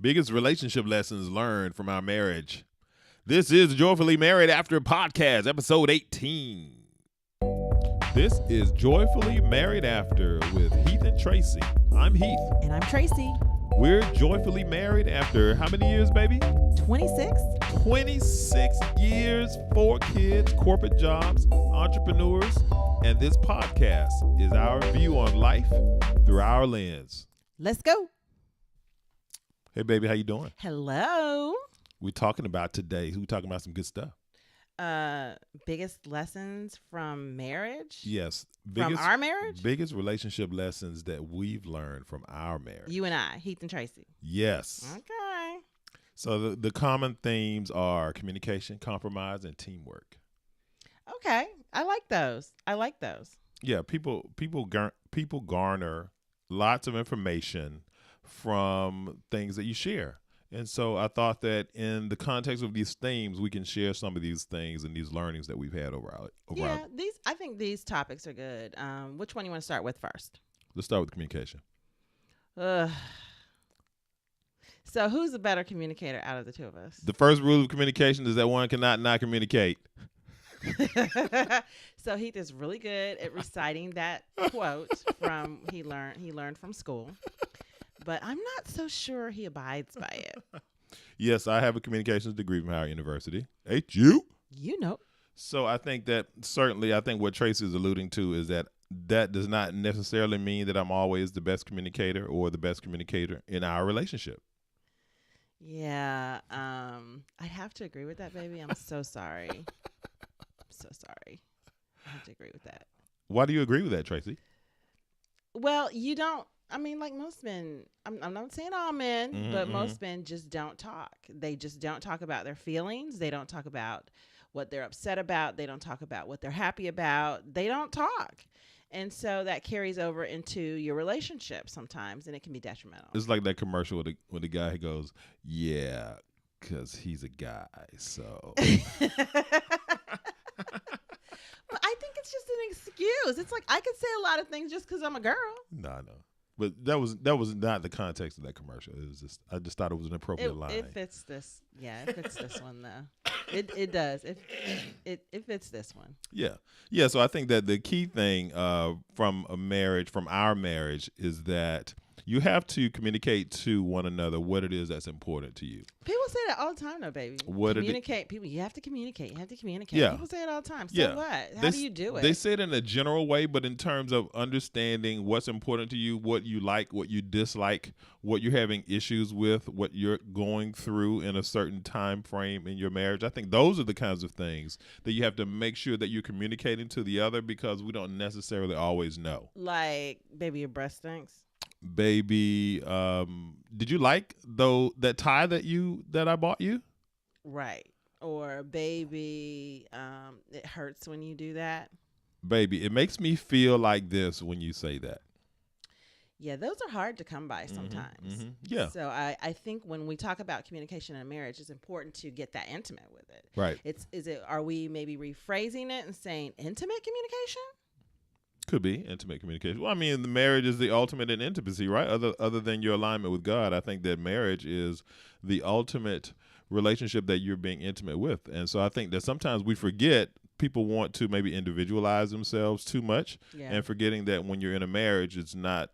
Biggest relationship lessons learned from our marriage. This is Joyfully Married After Podcast, episode 18. This is Joyfully Married After with Heath and Tracy. I'm Heath. And I'm Tracy. We're joyfully married after how many years, baby? 26. 26 years, 4 kids, corporate jobs, entrepreneurs, and this podcast is our view on life through our lens. Let's go. Hey, baby, how you doing? Hello. We're talking about today. We're talking about some good stuff. Biggest lessons from marriage? Yes. From our marriage? Biggest relationship lessons that we've learned from our marriage. You and I, Heath and Tracy. Yes. Okay. So the common themes are communication, compromise, and teamwork. Okay. I like those. Yeah, people garner lots of information from things that you share. And so I thought that in the context of these themes, we can share some of these things and these learnings that we've had over I think these topics are good. Which one you want to start with first? Let's start with communication. So who's the better communicator out of the two of us? The first rule of communication is that one cannot not communicate. So Heath is really good at reciting that quote from he learned from school. But I'm not so sure he abides by it. Yes, I have a communications degree from Howard University. HU. You know. So I think what Tracy is alluding to is that does not necessarily mean that I'm always the best communicator or the best communicator in our relationship. Yeah. I have to agree with that, baby. I'm so sorry. I have to agree with that. Why do you agree with that, Tracy? Well, you don't. I mean, like most men, I'm not saying all men, but most men just don't talk. They just don't talk about their feelings. They don't talk about what they're upset about. They don't talk about what they're happy about. They don't talk. And so that carries over into your relationship sometimes, and it can be detrimental. It's like that commercial with the guy who goes, yeah, because he's a guy, so. But I think it's just an excuse. It's like I could say a lot of things just because I'm a girl. No. But that was not the context of that commercial. It was just I just thought it was an appropriate line. It fits this. Yeah, it fits this one though. It does. It fits this one. Yeah. So I think that the key thing from our marriage, is that you have to communicate to one another what it is that's important to you. People say that all the time, though, baby. Communicate. People, you have to communicate. Yeah. People say it all the time. So what? How do you do it? They say it in a general way, but in terms of understanding what's important to you, what you like, what you dislike, what you're having issues with, what you're going through in a certain time frame in your marriage, I think those are the kinds of things that you have to make sure that you're communicating to the other, because we don't necessarily always know. Like, baby, your breast stinks. Baby, did you like that tie that I bought you? Right. Or baby, it hurts when you do that. Baby, it makes me feel like this when you say that. Yeah, those are hard to come by sometimes. Mm-hmm. Yeah. So I think when we talk about communication in a marriage, it's important to get that intimate with it. Right. Are we maybe rephrasing it and saying intimate communication? Could be intimate communication. Well, I mean, the marriage is the ultimate in intimacy, right? Other than your alignment with God, I think that marriage is the ultimate relationship that you're being intimate with. And so I think that sometimes we forget, people want to maybe individualize themselves too much, and forgetting that when you're in a marriage, it's not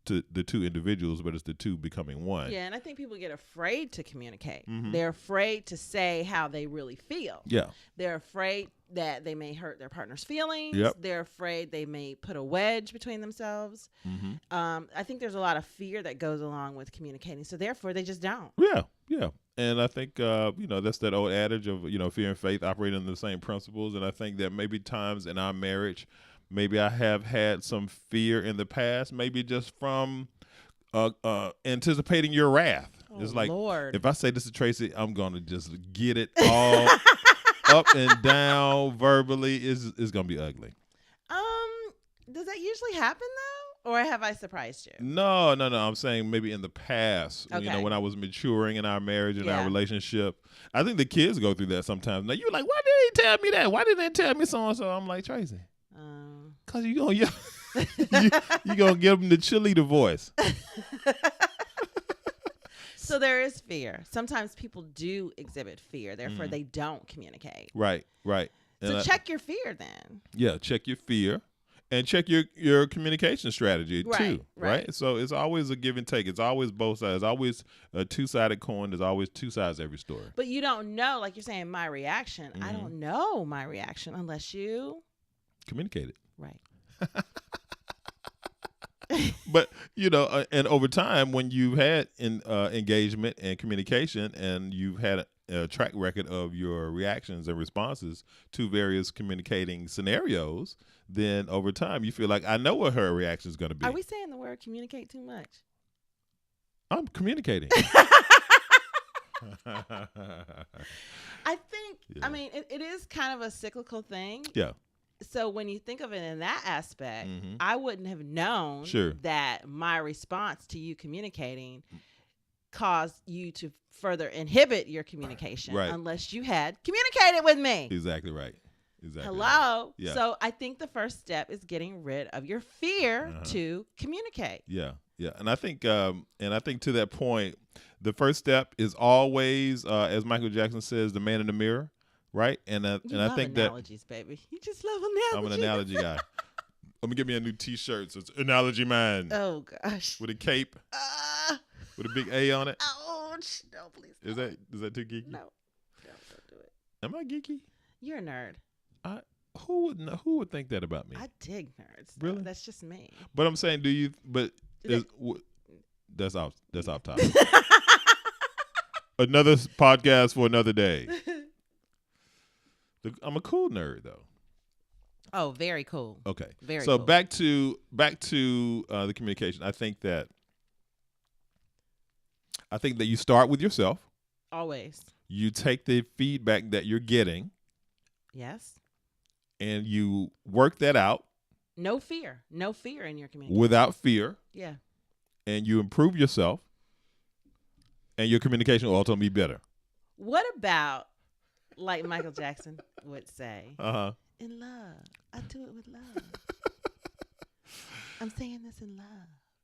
the two individuals, but it's the two becoming one. Yeah, and I think people get afraid to communicate. Mm-hmm. They're afraid to say how they really feel. Yeah. They're afraid that they may hurt their partner's feelings. Yep. They're afraid they may put a wedge between themselves. Mm-hmm. I think there's a lot of fear that goes along with communicating. So therefore, they just don't. Yeah. And I think, that's that old adage of, fear and faith operating on the same principles. And I think that maybe times in our marriage, maybe I have had some fear in the past, maybe just from anticipating your wrath. Oh, it's like, Lord. If I say this to Tracy, I'm going to just get it all up and down verbally. It's going to be ugly. Does that usually happen, though? Or have I surprised you? No. I'm saying maybe in the past, okay. When I was maturing in our marriage and our relationship. I think the kids go through that sometimes. Now, you're like, why didn't he tell me that? Why didn't they tell me so-and-so? I'm like, Tracy. Because you're going to you're going to give them the cheerleader voice. So there is fear. Sometimes people do exhibit fear, therefore they don't communicate. Right. So check your fear then. Yeah, check your fear. And check your communication strategy too, right? So it's always a give and take. It's always both sides. Always a two-sided coin. There's always two sides to every story. But you don't know, like you're saying, my reaction. I don't know my reaction unless you communicate it. Right. But and over time, when you've had engagement and communication, and you've had a track record of your reactions and responses to various communicating scenarios, then over time you feel like, I know what her reaction is going to be. Are we saying the word communicate too much? I'm communicating. I think, I mean, it is kind of a cyclical thing. Yeah. So when you think of it in that aspect, I wouldn't have known that my response to you communicating caused you to further inhibit your communication unless you had communicated with me. Exactly right. Exactly. Hello. Right. Yeah. So I think the first step is getting rid of your fear to communicate. Yeah. Yeah. And I think to that point, the first step is always, as Michael Jackson says, the man in the mirror. Right. And I think analogies, baby. You just love analogies. I'm an analogy guy. Let me get me a new T-shirt. So it's Analogy Man. Oh gosh. With a cape. With a big A on it. Ouch. No, please. Is that too geeky? No. Don't do it. Am I geeky? You're a nerd. Who would think that about me? I dig nerds. Really? That's just me. But I'm saying, that's off topic. Another podcast for another day. I'm a cool nerd though. Oh, very cool. Okay. Very so cool. back to the communication. I think that you start with yourself. Always. You take the feedback that you're getting. Yes. And you work that out. No fear in your communication. Without fear. Yeah. And you improve yourself. And your communication will ultimately be better. What about, like Michael Jackson would say, in love? I do it with love. I'm saying this in love.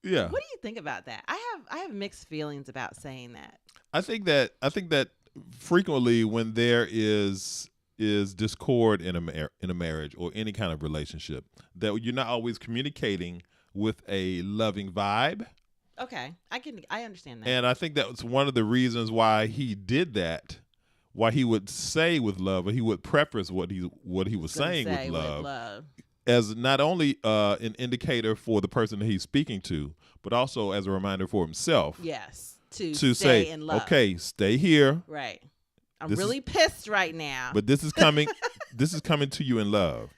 Yeah. What do you think about that? I have mixed feelings about saying that. I think that frequently when there is discord in a marriage or any kind of relationship, that you're not always communicating with a loving vibe. Okay, I understand that. And I think that was one of the reasons why he did that. Why he would say with love, or he would preface what he was saying with love, as not only an indicator for the person that he's speaking to, but also as a reminder for himself. Yes, to say stay in love. Okay, stay here. Right. I'm really pissed right now. But this is coming. This is coming to you in love.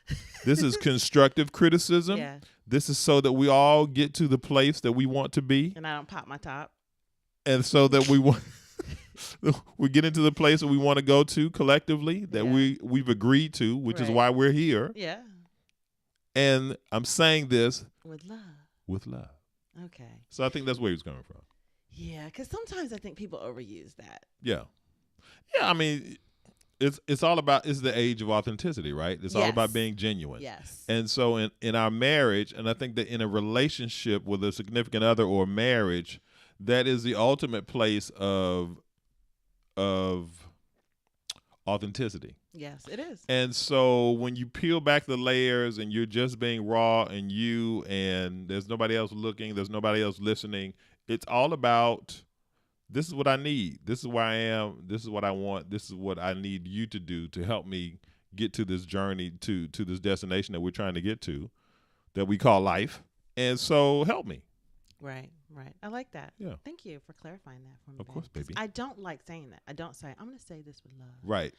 This is constructive criticism. Yeah. This is so that we all get to the place that we want to be. And I don't pop my top. And so that we get into the place that we want to go to collectively, that we've agreed to, which is why we're here. Yeah. And I'm saying this with love. With love. Okay. So I think that's where he's coming from. Yeah, because sometimes I think people overuse that. Yeah. Yeah, I mean, it's all about, it's the age of authenticity, right? It's all about being genuine. Yes. And so in our marriage, and I think that in a relationship with a significant other or marriage, that is the ultimate place of authenticity. Yes, it is. And so when you peel back the layers and you're just being raw and there's nobody else looking, there's nobody else listening, it's all about, this is what I need. This is where I am. This is what I want. This is what I need you to do to help me get to this journey, to this destination that we're trying to get to, that we call life. And so help me. Right. I like that. Yeah. Thank you for clarifying that for me. Of course, baby. I don't like saying that. I don't say, I'm going to say this with love. Right.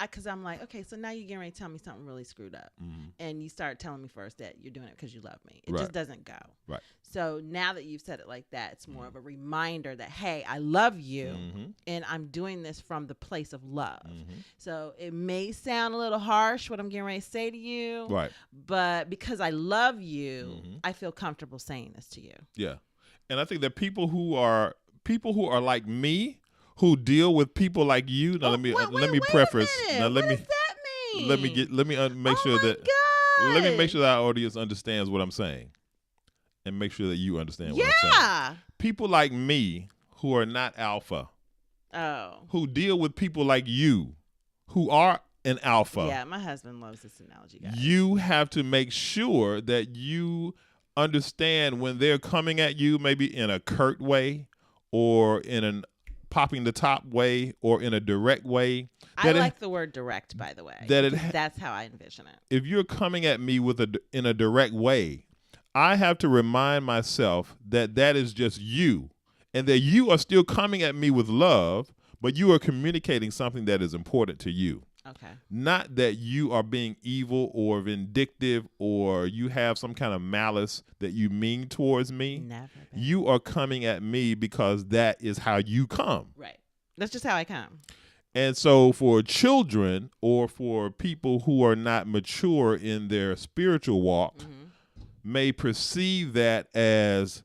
Because I'm like, okay, so now you're getting ready to tell me something really screwed up. Mm-hmm. And you start telling me first that you're doing it because you love me. It just doesn't go. Right. So now that you've said it like that, it's more of a reminder that, hey, I love you and I'm doing this from the place of love. Mm-hmm. So it may sound a little harsh what I'm getting ready to say to you. Right. But because I love you, I feel comfortable saying this to you. Yeah. And I think that people who are like me, who deal with people like you. Now let me preface. Now what does that mean? Let me make sure that our audience understands what I'm saying, and make sure that you understand what I'm saying. People like me who are not alpha, Oh. who deal with people like you, who are an alpha. Yeah, my husband loves this analogy, guys. You have to make sure that you understand when they're coming at you, maybe in a curt way or in an popping the top way or in a direct way. I like the word direct, by the way. That's how I envision it. If you're coming at me in a direct way, I have to remind myself that that is just you, and that you are still coming at me with love, but you are communicating something that is important to you. Okay. Not that you are being evil or vindictive or you have some kind of malice that you mean towards me. Never. You are coming at me because that is how you come. Right. That's just how I come. And so for children or for people who are not mature in their spiritual walk, may perceive that as,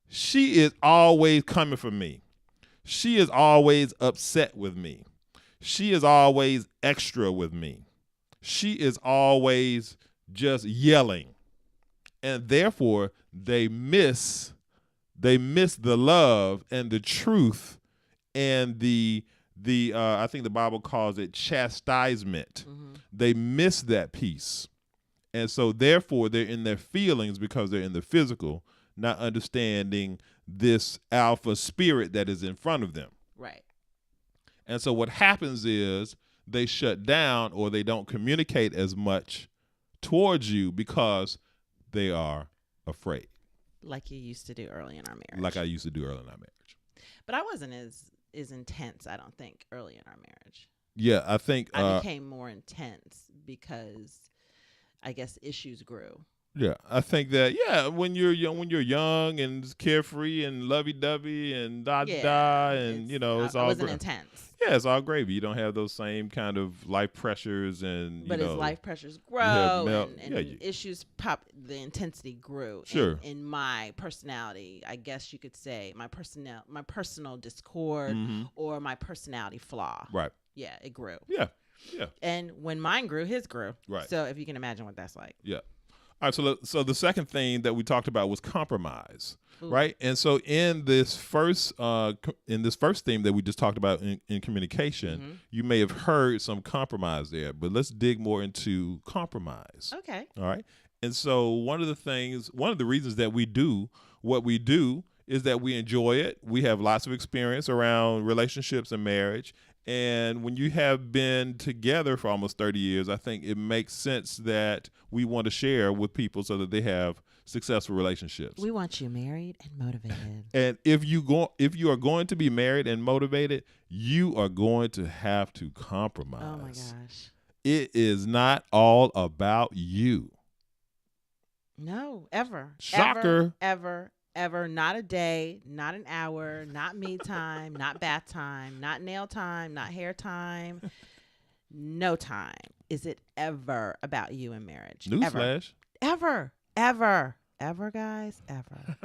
she is always coming for me. She is always upset with me. She is always extra with me. She is always just yelling. And therefore, they miss the love and the truth and the I think the Bible calls it chastisement. They miss that piece. And so therefore they're in their feelings because they're in the physical, not understanding this alpha spirit that is in front of them. Right. And so what happens is they shut down or they don't communicate as much towards you because they are afraid. Like you used to do early in our marriage. Like I used to do early in our marriage. But I wasn't as intense, I don't think, early in our marriage. Yeah, I think I became more intense because I guess issues grew. Yeah, I think that when you're young and carefree and lovey-dovey and da-da, and it's all. I wasn't intense. Yeah, it's all gravy. You don't have those same kind of life pressures but as life pressures grow and issues pop, the intensity grew. Sure. In my personality, I guess you could say my personal discord or my personality flaw. Right. Yeah, it grew. Yeah. Yeah. And when mine grew, his grew. Right. So if you can imagine what that's like. Yeah. All right, so the second thing that we talked about was compromise, right? And so in this first theme that we just talked about in communication, you may have heard some compromise there, but let's dig more into compromise. Okay. All right. And so one of the reasons that we do what we do is that we enjoy it. We have lots of experience around relationships and marriage. And when you have been together for almost 30 years, I think it makes sense that we want to share with people so that they have successful relationships. We want you married and motivated. And if you are going to be married and motivated, you are going to have to compromise. Oh my gosh. It is not all about you. No, ever. Shocker. Ever, not a day, not an hour, not me time, not bath time, not nail time, not hair time, no time. Is it ever about you in marriage? Newsflash. Ever, guys, ever.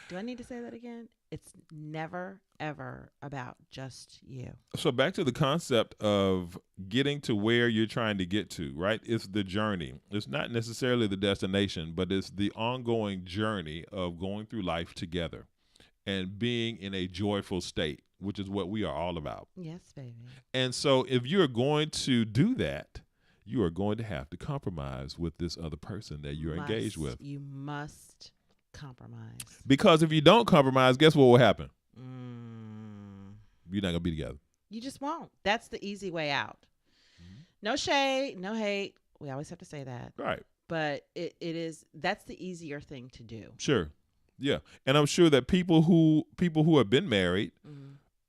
Do I need to say that again? It's never, ever about just you. So back to the concept of getting to where you're trying to get to, right? It's the journey. It's not necessarily the destination, but it's the ongoing journey of going through life together and being in a joyful state, which is what we are all about. Yes, baby. And so if you're going to do that, you are going to have to compromise with this other person that you're engaged with. You must compromise. Because if you don't compromise, guess what will happen? You're not going to be together. You just won't. That's the easy way out. No shade, no hate. We always have to say that. Right. But that's the easier thing to do. Sure. Yeah. And I'm sure that people who have been married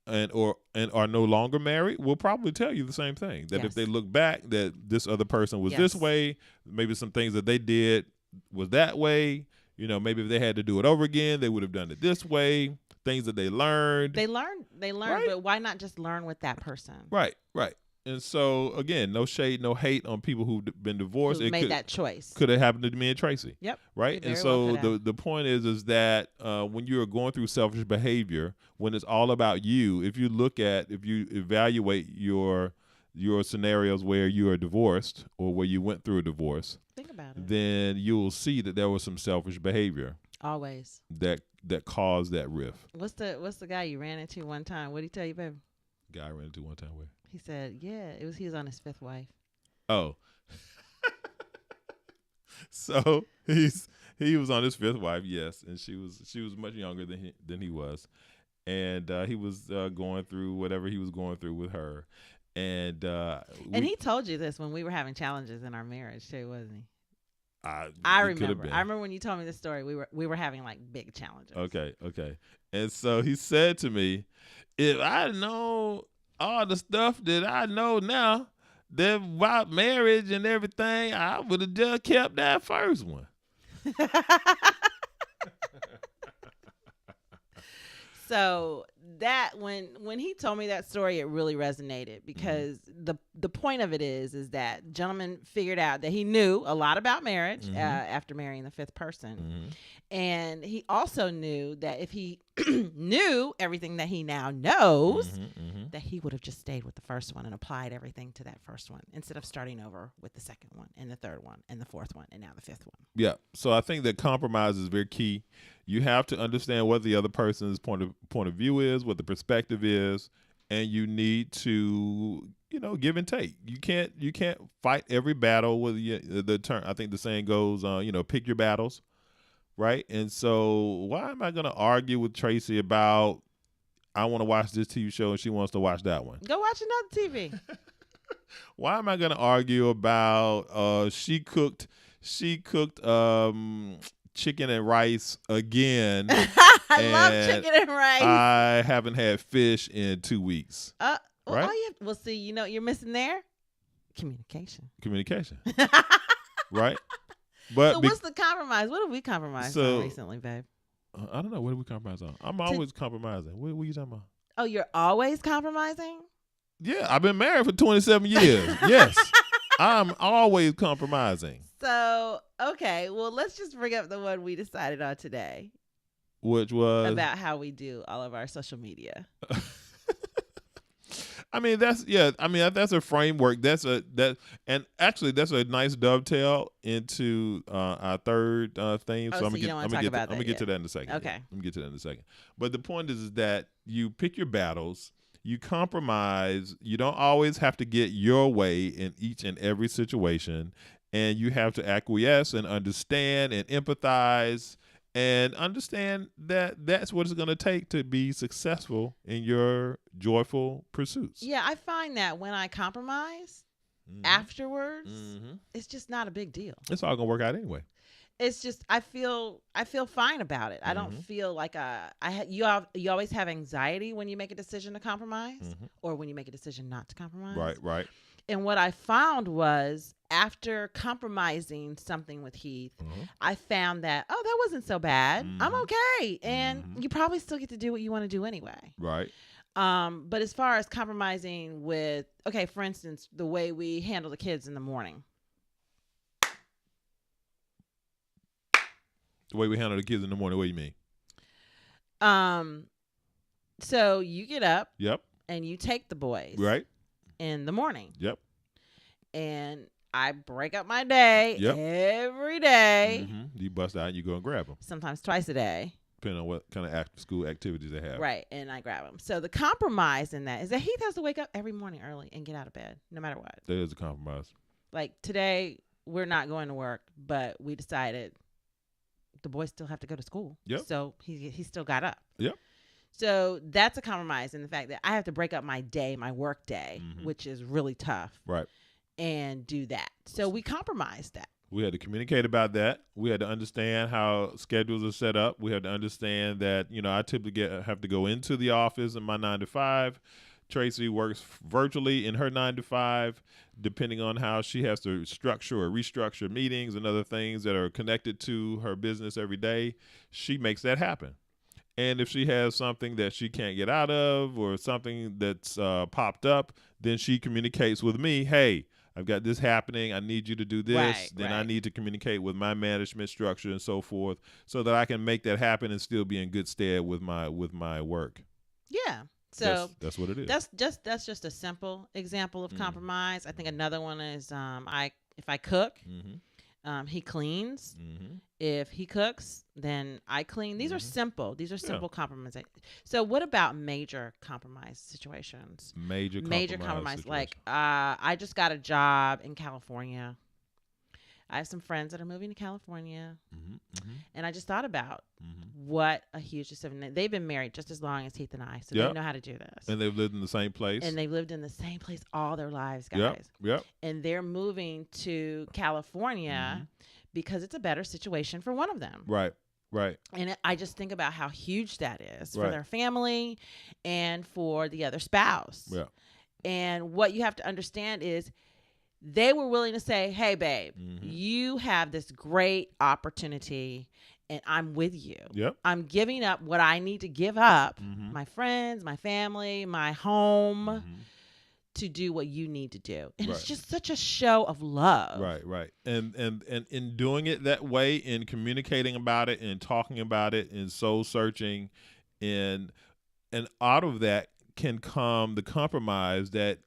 and are no longer married will probably tell you the same thing. That if they look back, that this other person was this way, maybe some things that they did was that way. Maybe if they had to do it over again, they would have done it this way. Things that they learned. They learned, right? But why not just learn with that person? Right. And so, again, no shade, no hate on people who've been divorced. Who made that choice. Could have happened to me and Tracy. Yep. Right? And so the point is that when you're going through selfish behavior, when it's all about you, if you evaluate your scenarios where you are divorced or where you went through a divorce, think about it. Then you will see that there was some selfish behavior. Always. That that caused that rift. What's the guy you ran into one time? What did he tell you, babe? Guy I ran into one time where? He said, yeah, he was on his fifth wife. Oh. So he was on his fifth wife, yes, and she was much younger than he was, and he was going through whatever he was going through with her, and he told you this when we were having challenges in our marriage too, wasn't he? I remember. I remember when you told me this story. We were having like big challenges. Okay. And so he said to me, if I know all the stuff that I know now that about marriage and everything, I would have just kept that first one. So that when he told me that story, it really resonated because the point of it is that gentleman figured out that he knew a lot about marriage after marrying the fifth person, and he also knew that if he knew everything that he now knows, that he would have just stayed with the first one and applied everything to that first one instead of starting over with the second one and the third one and the fourth one and now the fifth one. Yeah. So I think that compromise is very key. You have to understand what the other person's point of view is, what the perspective is, and you need to, give and take. You can't fight every battle with the term. I think the saying goes, pick your battles, right? And so why am I going to argue with Tracy about I want to watch this TV show and she wants to watch that one? Go watch another TV. Why am I going to argue about she cooked chicken and rice again? I love chicken and rice. I haven't had fish in 2 weeks. Right? Well, see, you're missing there communication. Right? But so what's the compromise? What have we compromised on recently, babe? I don't know. What do we compromise on? I'm always compromising. What are you talking about? Oh, you're always compromising? Yeah, I've been married for 27 years. Yes. I'm always compromising. So, okay, well, let's just bring up the one we decided on today. Which was? About how we do all of our social media. I mean, that's a framework. And actually that's a nice dovetail into our third theme. So I'm gonna get to that in a second. Okay. I'm gonna get to that in a second. But the point is that you pick your battles, you compromise, you don't always have to get your way in each and every situation, and you have to acquiesce and understand and empathize and understand that that's what it's going to take to be successful in your joyful pursuits. Yeah, I find that when I compromise afterwards, it's just not a big deal. It's all going to work out anyway. It's just I feel fine about it. I don't feel like you always have anxiety when you make a decision to compromise or when you make a decision not to compromise. Right. And what I found was after compromising something with Heath, I found that, that wasn't so bad. I'm okay. And you probably still get to do what you want to do anyway. Right. But as far as compromising with, for instance, the way we handle the kids in the morning. The way we handle the kids in the morning, what do you mean? So you get up. Yep. And you take the boys. Right. In the morning. Yep. And I break up my day every day. You bust out and you go and grab them. Sometimes twice a day. Depending on what kind of after school activities they have. Right. And I grab them. So the compromise in that is that Heath has to wake up every morning early and get out of bed no matter what. That is a compromise. Like today, we're not going to work, but we decided the boys still have to go to school. Yep. So he still got up. Yep. So that's a compromise in the fact that I have to break up my day, my work day, which is really tough. Right. And do that. So we compromised that. We had to communicate about that. We had to understand how schedules are set up. We had to understand that, I typically have to go into the office in my 9 to 5. Tracy works virtually in her 9 to 5, depending on how she has to structure or restructure meetings and other things that are connected to her business every day. She makes that happen. And if she has something that she can't get out of or something that's popped up, then she communicates with me, hey, I've got this happening. I need you to do this. I need to communicate with my management structure and so forth so that I can make that happen and still be in good stead with my work. Yeah. So that's what it is. That's just a simple example of compromise. I think another one is if I cook, He cleans. Mm-hmm. If he cooks, then I clean. These are Mm-hmm. simple. These are Yeah. simple compromises. So what about major compromise situations? Major compromise. Situation. Like I just got a job in California. I have some friends that are moving to California, Mm-hmm. Mm-hmm. and I just thought about Mm-hmm. what a huge decision. They've been married just as long as Heath and I, so they Yep. know how to do this. And they've lived in the same place. And they've lived in the same place all their lives, guys. Yep. Yep. And they're moving to California Mhm. because it's a better situation for one of them. Right. Right. And I just think about how huge that is for Right. their family and for the other spouse. Yeah. And what you have to understand is they were willing to say, hey, babe, Mhm. you have this great opportunity and I'm with you. Yep. I'm giving up what I need to give up, Mhm. my friends, my family, my home, Mhm. to do what you need to do. And it's Right. just such a show of love. Right, right. And in doing it that way, in communicating about it and talking about it and soul searching, and out of that can come the compromise that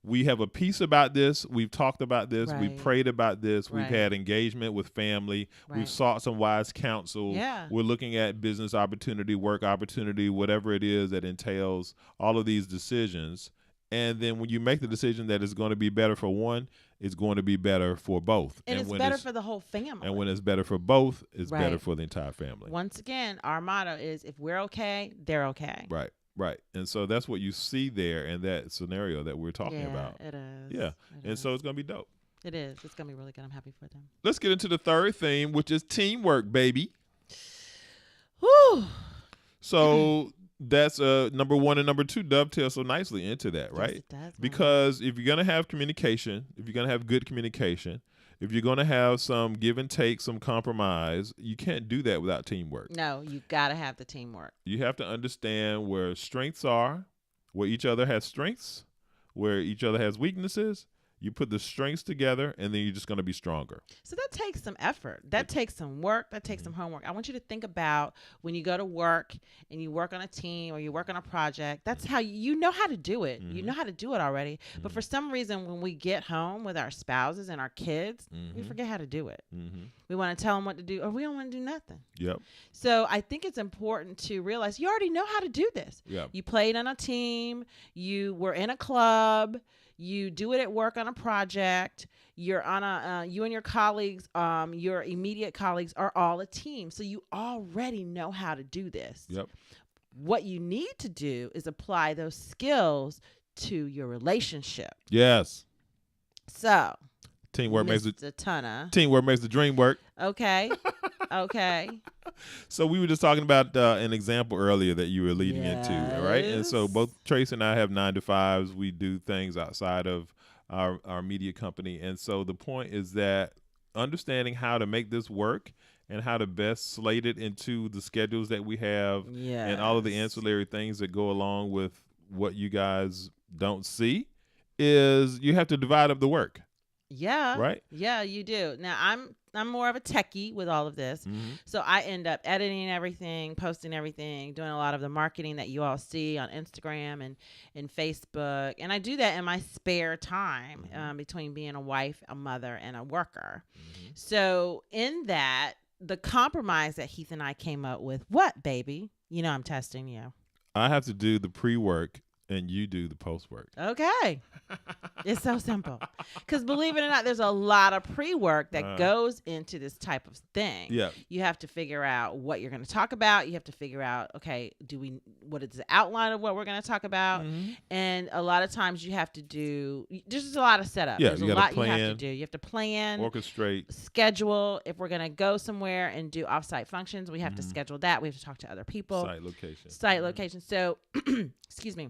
we have a peace about this, we've talked about this, we Right. prayed about this, we've Right. had engagement with family, Right. we've sought some wise counsel. Yeah. We're looking at business opportunity, work opportunity, whatever it is that entails all of these decisions. And then when you make the decision that it's going to be better for one, it's going to be better for both. And it's when better for the whole family. And when it's better for both, it's better Right. for the entire family. Once again, our motto is if we're okay, they're okay. Right, right. And so that's what you see there in that scenario that we're talking about. It is. Yeah. It And is. so it's going to be dope. It is. It's going to be really good. I'm happy for them. Let's get into the third theme, which is teamwork, baby. Whew. So that's number one and number two dovetail so nicely into that, Yes, right? it does, Mama. Because if you're going to have communication, if you're going to have good communication, if you're going to have some give and take, some compromise, you can't do that without teamwork. No, you got to have the teamwork. You have to understand where strengths are, where each other has strengths, where each other has weaknesses. You put the strengths together, and then you're just going to be stronger. So that takes some effort. That takes some work. That takes some homework. I want you to think about when you go to work and you work on a team or you work on a project. That's how you know how to do it. You know how to do it already. But for some reason, when we get home with our spouses and our kids, we forget how to do it. We want to tell them what to do, or we don't want to do nothing. Yep. So I think it's important to realize you already know how to do this. Yep. You played on a team. You were in a club. You do it at work on a project. You're on a you and your colleagues, your immediate colleagues are all a team. So you already know how to do this. Yep. What you need to do is apply those skills to your relationship. Yes. So Teamwork makes the dream work. Okay. Okay. So we were just talking about an example earlier that you were leading into, all right? And so Yes. both Trace and I have 9-to-5s. We do things outside of our media company. And so the point is that understanding how to make this work and how to best slate it into the schedules that we have and all of the ancillary things that go along with what you guys don't see is you have to divide up the work. Yeah. Right? Yeah, you do. Now I'm more of a techie with all of this. So I end up editing everything, posting everything, doing a lot of the marketing that you all see on Instagram and Facebook. And I do that in my spare time between being a wife, a mother, and a worker. So in that, the compromise that Heath and I came up with, what, baby? You know I'm testing you. I have to do the pre-work and you do the post-work. Okay. It's so simple. Because believe it or not, there's a lot of pre-work that goes into this type of thing. Yeah. You have to figure out what you're going to talk about. You have to figure out, okay, what is the outline of what we're going to talk about? And a lot of times you have to do, there's just a lot of setup. Yeah, There's you a gotta lot plan, you have to do. You have to plan, orchestrate, schedule. If we're going to go somewhere and do offsite functions, we have to schedule that. We have to talk to other people. site Location. So, excuse me.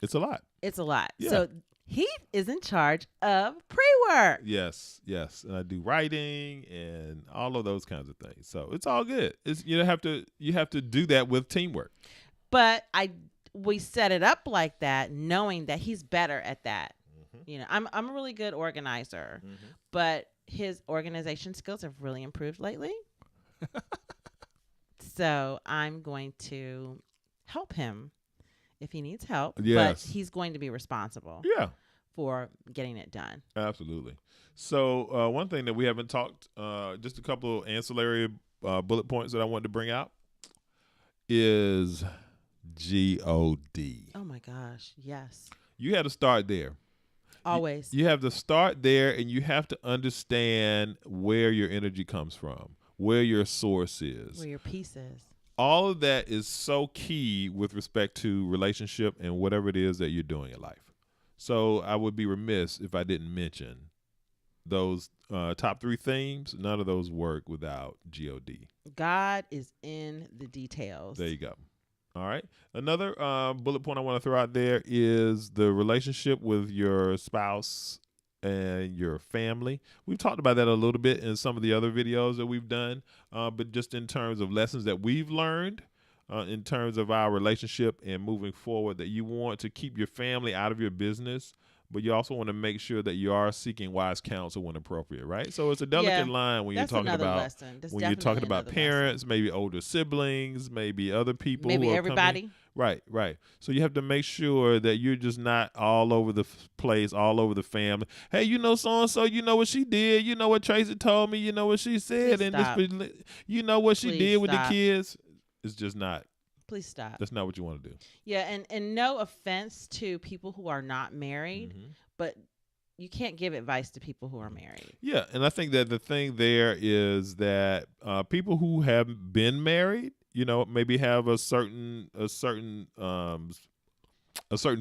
It's a lot. It's a lot. Yeah. So Heath is in charge of pre-work. Yes. And I do writing and all of those kinds of things. So it's all good. It's you have to do that with teamwork. But we set it up like that, knowing that he's better at that. You know, I'm a really good organizer, but his organization skills have really improved lately. So I'm going to help him if he needs help. Yes. But he's going to be responsible. Yeah. for getting it done. Absolutely. So one thing that we haven't talked, just a couple of ancillary bullet points that I wanted to bring out is God. Oh my gosh, yes. You had to start there. Always. You have to start there, and you have to understand where your energy comes from, where your source is. Where your peace is. All of that is so key with respect to relationship and whatever it is that you're doing in life. So I would be remiss if I didn't mention those top 3 themes. None of those work without God. God is in the details. There you go. All right. Another bullet point I want to throw out there is the relationship with your spouse and your family. We've talked about that a little bit in some of the other videos that we've done, but just in terms of lessons that we've learned in terms of our relationship and moving forward, that you want to keep your family out of your business, but you also want to make sure that you are seeking wise counsel when appropriate, right? So it's a delicate line when you're talking about parents, maybe older siblings, maybe other people, maybe who are everybody. Coming. Right. So you have to make sure that you're just not all over the place, all over the family. Hey, you know so-and-so, you know what she did, you know what Tracy told me, you know what she said, Please and this, you know what she did with the kids. It's just not. Please stop. That's not what you want to do. Yeah, and no offense to people who are not married, but you can't give advice to people who are married. Yeah, and I think that the thing there is that people who have been married, maybe have a certain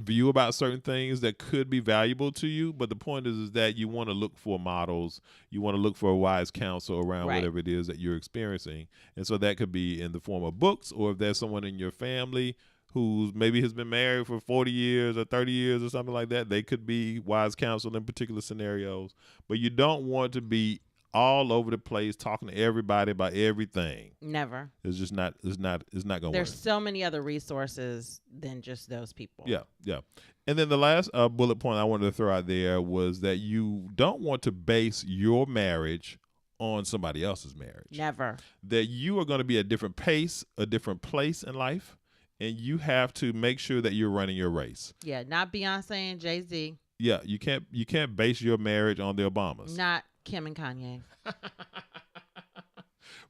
view about certain things that could be valuable to you. But the point is that you want to look for models. You want to look for a wise counsel around whatever it is that you're experiencing. And so that could be in the form of books, or if there's someone in your family who maybe has been married for 40 years or 30 years or something like that, they could be wise counsel in particular scenarios. But you don't want to be all over the place talking to everybody about everything. Never. It's just not. It's not going to work. There's so many other resources than just those people. Yeah. And then the last bullet point I wanted to throw out there was that you don't want to base your marriage on somebody else's marriage. Never. That you are going to be a different pace, a different place in life, and you have to make sure that you're running your race. Yeah, not Beyonce and Jay-Z. Yeah, you can't base your marriage on the Obamas. Not Kim and Kanye.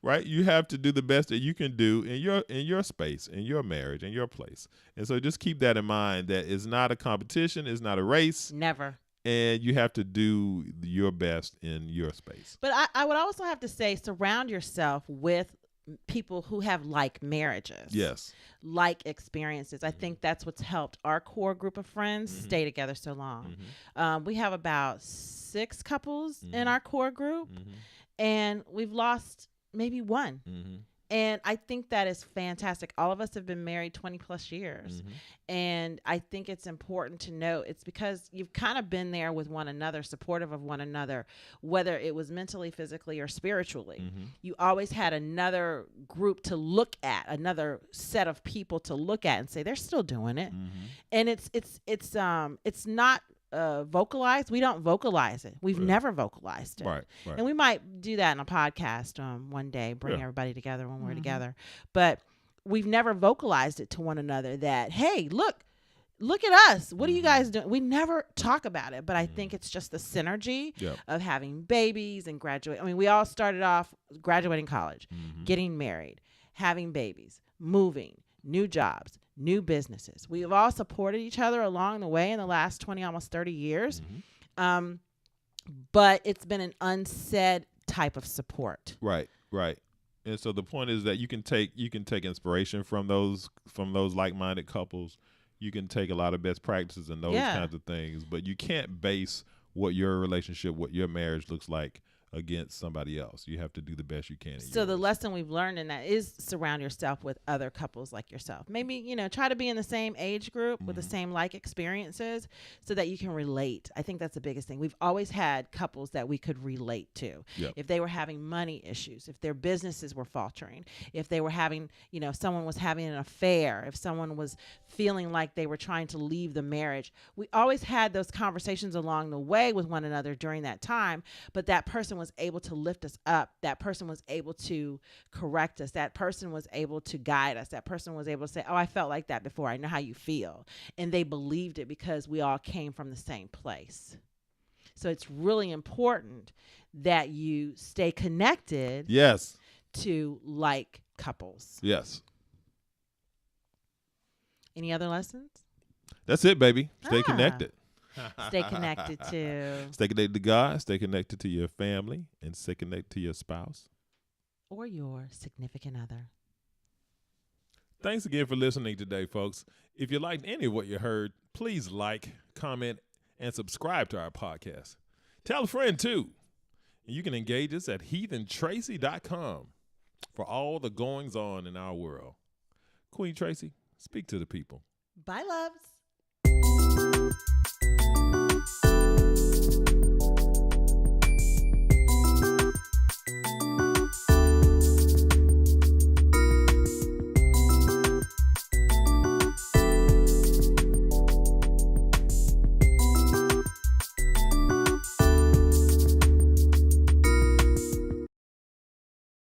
Right? You have to do the best that you can do in your space, in your marriage, in your place. And so just keep that in mind, that it's not a competition, it's not a race. Never. And you have to do your best in your space. But I would also have to say, surround yourself with people who have like marriages. Yes. Like experiences. I think that's what's helped our core group of friends stay together so long. We have about 6 couples in our core group, and we've lost maybe one. And I think that is fantastic. All of us have been married 20 plus years. And I think it's important to note it's because you've kind of been there with one another, supportive of one another, whether it was mentally, physically, or spiritually. You always had another group to look at, another set of people to look at and say, they're still doing it. And it's not vocalized. We don't vocalize it. We've never vocalized it. Right. And we might do that in a podcast one day, bring everybody together when we're together. But we've never vocalized it to one another that, hey, look at us. What are you guys doing? We never talk about it. But I think it's just the synergy of having babies and graduate. I mean, we all started off graduating college, getting married, having babies, moving, new jobs, new businesses. We have all supported each other along the way in the last 20, almost 30 years. But it's been an unsaid type of support. Right. And so the point is that you can take inspiration from those like-minded couples. You can take a lot of best practices and those kinds of things, but you can't base what your relationship, what your marriage looks like against somebody else. You have to do the best you can. So the lesson we've learned in that is surround yourself with other couples like yourself. Maybe, try to be in the same age group with the same like experiences so that you can relate. I think that's the biggest thing. We've always had couples that we could relate to. If they were having money issues, if their businesses were faltering, if they were having, someone was having an affair, if someone was feeling like they were trying to leave the marriage. We always had those conversations along the way with one another during that time, but that person was was able to lift us up. That person was able to correct us. That person was able to guide us. That person was able to say, oh, I felt like that before. I know how you feel. And they believed it because we all came from the same place. So it's really important that you stay connected. Yes. To like couples. Yes. Any other lessons? That's it, baby. Stay connected. Stay connected to. Stay connected to God. Stay connected to your family, and stay connected to your spouse or your significant other. Thanks again for listening today, folks. If you liked any of what you heard, please like, comment, and subscribe to our podcast. Tell a friend too. And you can engage us at heathandtracy.com for all the goings on in our world. Queen Tracy, speak to the people. Bye, loves.